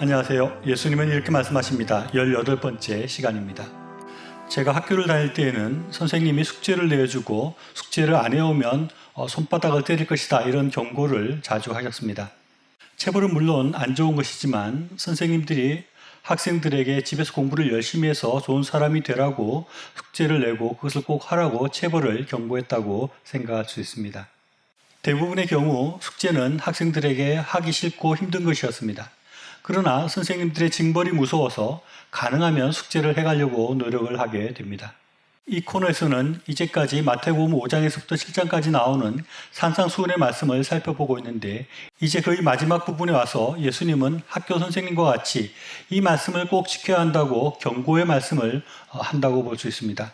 안녕하세요. 예수님은 이렇게 말씀하십니다. 18번째 시간입니다. 제가 학교를 다닐 때에는 선생님이 숙제를 내어주고 숙제를 안 해오면 손바닥을 때릴 것이다, 이런 경고를 자주 하셨습니다. 체벌은 물론 안 좋은 것이지만 선생님들이 학생들에게 집에서 공부를 열심히 해서 좋은 사람이 되라고 숙제를 내고 그것을 꼭 하라고 체벌을 경고했다고 생각할 수 있습니다. 대부분의 경우 숙제는 학생들에게 하기 싫고 힘든 것이었습니다. 그러나 선생님들의 징벌이 무서워서 가능하면 숙제를 해가려고 노력을 하게 됩니다. 이 코너에서는 이제까지 마태복음 5장에서부터 7장까지 나오는 산상수훈의 말씀을 살펴보고 있는데, 이제 거의 마지막 부분에 와서 예수님은 학교 선생님과 같이 이 말씀을 꼭 지켜야 한다고 경고의 말씀을 한다고 볼 수 있습니다.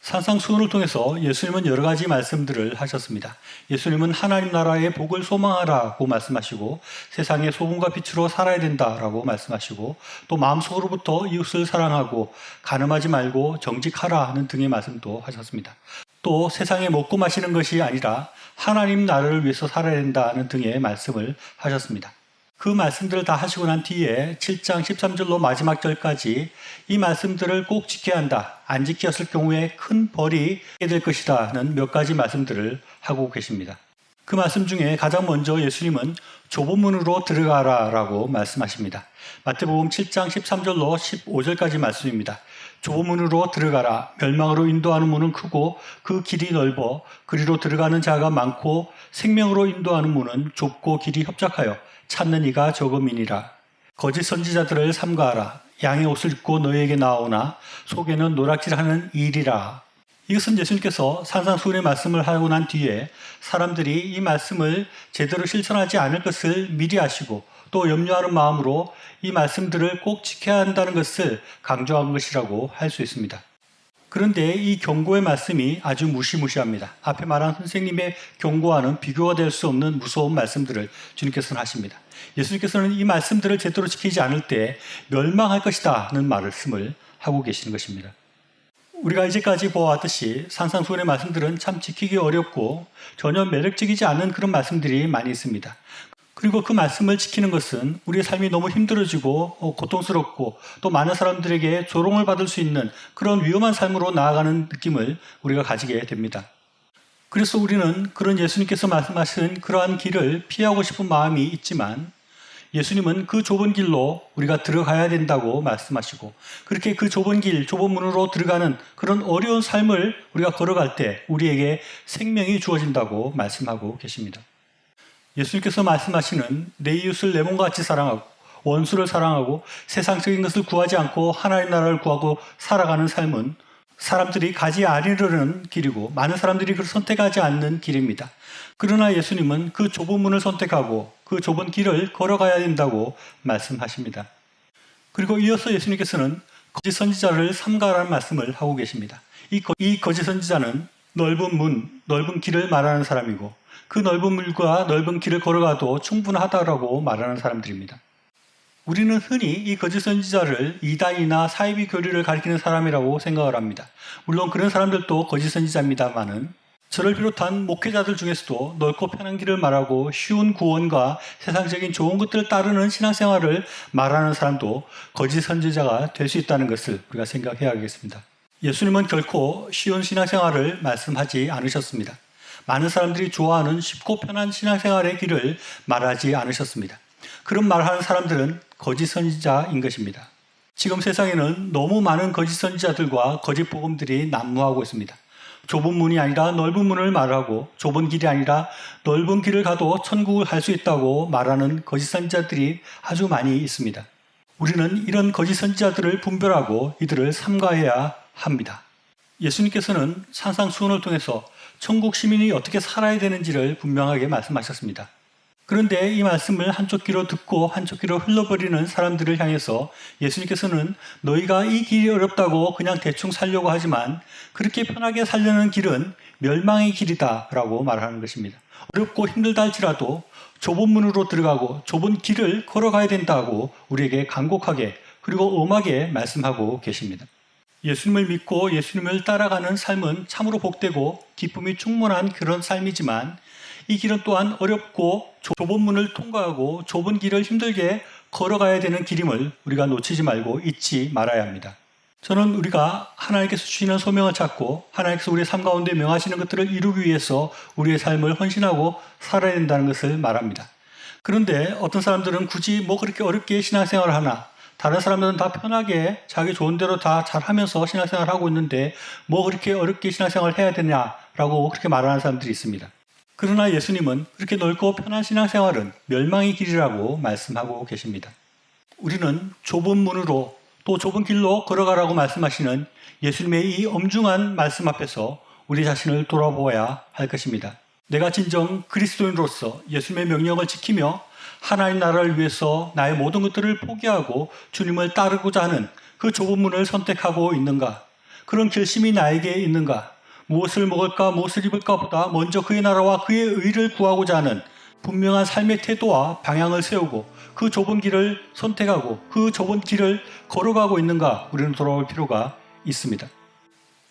산상수훈을 통해서 예수님은 여러 가지 말씀들을 하셨습니다. 예수님은 하나님 나라의 복을 소망하라고 말씀하시고, 세상의 소금과 빛으로 살아야 된다라고 말씀하시고, 또 마음속으로부터 이웃을 사랑하고 간음하지 말고 정직하라 하는 등의 말씀도 하셨습니다. 또 세상에 먹고 마시는 것이 아니라 하나님 나라를 위해서 살아야 된다는 등의 말씀을 하셨습니다. 그 말씀들을 다 하시고 난 뒤에 7장 13절로 마지막 절까지 이 말씀들을 꼭 지켜야 한다, 안 지켰을 경우에 큰 벌이 있게 될 것이라는 몇 가지 말씀들을 하고 계십니다. 그 말씀 중에 가장 먼저 예수님은 좁은 문으로 들어가라 라고 말씀하십니다. 마태복음 7장 13절로 15절까지 말씀입니다. 좁은 문으로 들어가라. 멸망으로 인도하는 문은 크고 그 길이 넓어 그리로 들어가는 자가 많고, 생명으로 인도하는 문은 좁고 길이 협착하여 찾는 이가 적음이니라. 거짓 선지자들을 삼가하라. 양의 옷을 입고 너희에게 나오나 속에는 노략질하는 일이라. 이것은 예수님께서 산상수훈의 말씀을 하고 난 뒤에 사람들이 이 말씀을 제대로 실천하지 않을 것을 미리 아시고 또 염려하는 마음으로 이 말씀들을 꼭 지켜야 한다는 것을 강조한 것이라고 할 수 있습니다. 그런데 이 경고의 말씀이 아주 무시무시합니다. 앞에 말한 선생님의 경고와는 비교가 될 수 없는 무서운 말씀들을 주님께서는 하십니다. 예수님께서는 이 말씀들을 제대로 지키지 않을 때 멸망할 것이다는 말씀을 하고 계시는 것입니다. 우리가 이제까지 보아왔듯이 산상수훈의 말씀들은 참 지키기 어렵고 전혀 매력적이지 않은 그런 말씀들이 많이 있습니다. 그리고 그 말씀을 지키는 것은 우리의 삶이 너무 힘들어지고 고통스럽고 또 많은 사람들에게 조롱을 받을 수 있는 그런 위험한 삶으로 나아가는 느낌을 우리가 가지게 됩니다. 그래서 우리는 그런 예수님께서 말씀하신 그러한 길을 피하고 싶은 마음이 있지만, 예수님은 그 좁은 길로 우리가 들어가야 된다고 말씀하시고, 그렇게 그 좁은 길, 좁은 문으로 들어가는 그런 어려운 삶을 우리가 걸어갈 때 우리에게 생명이 주어진다고 말씀하고 계십니다. 예수님께서 말씀하시는 내 이웃을 내 몸과 같이 사랑하고 원수를 사랑하고 세상적인 것을 구하지 않고 하나님 나라를 구하고 살아가는 삶은 사람들이 가지 않으려는 길이고 많은 사람들이 그걸 선택하지 않는 길입니다. 그러나 예수님은 그 좁은 문을 선택하고 그 좁은 길을 걸어가야 된다고 말씀하십니다. 그리고 이어서 예수님께서는 거짓 선지자를 삼가라는 말씀을 하고 계십니다. 이 거짓 선지자는 넓은 문, 넓은 길을 말하는 사람이고 그 넓은 물과 넓은 길을 걸어가도 충분하다라고 말하는 사람들입니다. 우리는 흔히 이 거짓 선지자를 이단이나 사이비 교리를 가리키는 사람이라고 생각을 합니다. 물론 그런 사람들도 거짓 선지자입니다만은, 저를 비롯한 목회자들 중에서도 넓고 편한 길을 말하고 쉬운 구원과 세상적인 좋은 것들을 따르는 신앙생활을 말하는 사람도 거짓 선지자가 될 수 있다는 것을 우리가 생각해야겠습니다. 예수님은 결코 쉬운 신앙생활을 말씀하지 않으셨습니다. 많은 사람들이 좋아하는 쉽고 편한 신앙생활의 길을 말하지 않으셨습니다. 그런 말하는 사람들은 거짓 선지자인 것입니다. 지금 세상에는 너무 많은 거짓 선지자들과 거짓 복음들이 난무하고 있습니다. 좁은 문이 아니라 넓은 문을 말하고 좁은 길이 아니라 넓은 길을 가도 천국을 갈 수 있다고 말하는 거짓 선지자들이 아주 많이 있습니다. 우리는 이런 거짓 선지자들을 분별하고 이들을 삼가해야 합니다. 예수님께서는 산상수훈을 통해서 천국 시민이 어떻게 살아야 되는지를 분명하게 말씀하셨습니다. 그런데 이 말씀을 한쪽 귀로 듣고 한쪽 귀로 흘러버리는 사람들을 향해서 예수님께서는 너희가 이 길이 어렵다고 그냥 대충 살려고 하지만 그렇게 편하게 살려는 길은 멸망의 길이다 라고 말하는 것입니다. 어렵고 힘들다 할지라도 좁은 문으로 들어가고 좁은 길을 걸어가야 된다고 우리에게 간곡하게 그리고 엄하게 말씀하고 계십니다. 예수님을 믿고 예수님을 따라가는 삶은 참으로 복되고 기쁨이 충만한 그런 삶이지만 이 길은 또한 어렵고 좁은 문을 통과하고 좁은 길을 힘들게 걸어가야 되는 길임을 우리가 놓치지 말고 잊지 말아야 합니다. 저는 우리가 하나님께서 주시는 소명을 찾고 하나님께서 우리의 삶 가운데 명하시는 것들을 이루기 위해서 우리의 삶을 헌신하고 살아야 된다는 것을 말합니다. 그런데 어떤 사람들은 굳이 뭐 그렇게 어렵게 신앙생활을 하나, 다른 사람들은 다 편하게 자기 좋은 대로 다 잘하면서 신앙생활을 하고 있는데 뭐 그렇게 어렵게 신앙생활을 해야 되냐라고 그렇게 말하는 사람들이 있습니다. 그러나 예수님은 그렇게 넓고 편한 신앙생활은 멸망의 길이라고 말씀하고 계십니다. 우리는 좁은 문으로 또 좁은 길로 걸어가라고 말씀하시는 예수님의 이 엄중한 말씀 앞에서 우리 자신을 돌아보아야 할 것입니다. 내가 진정 그리스도인으로서 예수님의 명령을 지키며 하나님 나라를 위해서 나의 모든 것들을 포기하고 주님을 따르고자 하는 그 좁은 문을 선택하고 있는가? 그런 결심이 나에게 있는가? 무엇을 먹을까 무엇을 입을까 보다 먼저 그의 나라와 그의 의를 구하고자 하는 분명한 삶의 태도와 방향을 세우고 그 좁은 길을 선택하고 그 좁은 길을 걸어가고 있는가 우리는 돌아올 필요가 있습니다.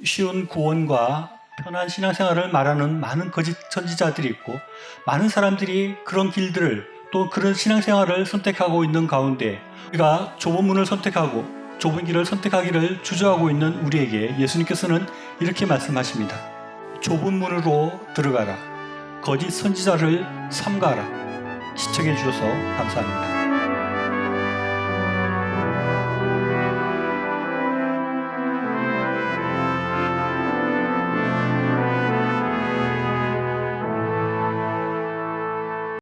쉬운 구원과 편한 신앙생활을 말하는 많은 거짓 선지자들이 있고 많은 사람들이 그런 길들을 또 그런 신앙생활을 선택하고 있는 가운데 우리가 좁은 문을 선택하고 좁은 길을 선택하기를 주저하고 있는 우리에게 예수님께서는 이렇게 말씀하십니다. 좁은 문으로 들어가라. 거짓 선지자를 삼가하라. 시청해 주셔서 감사합니다.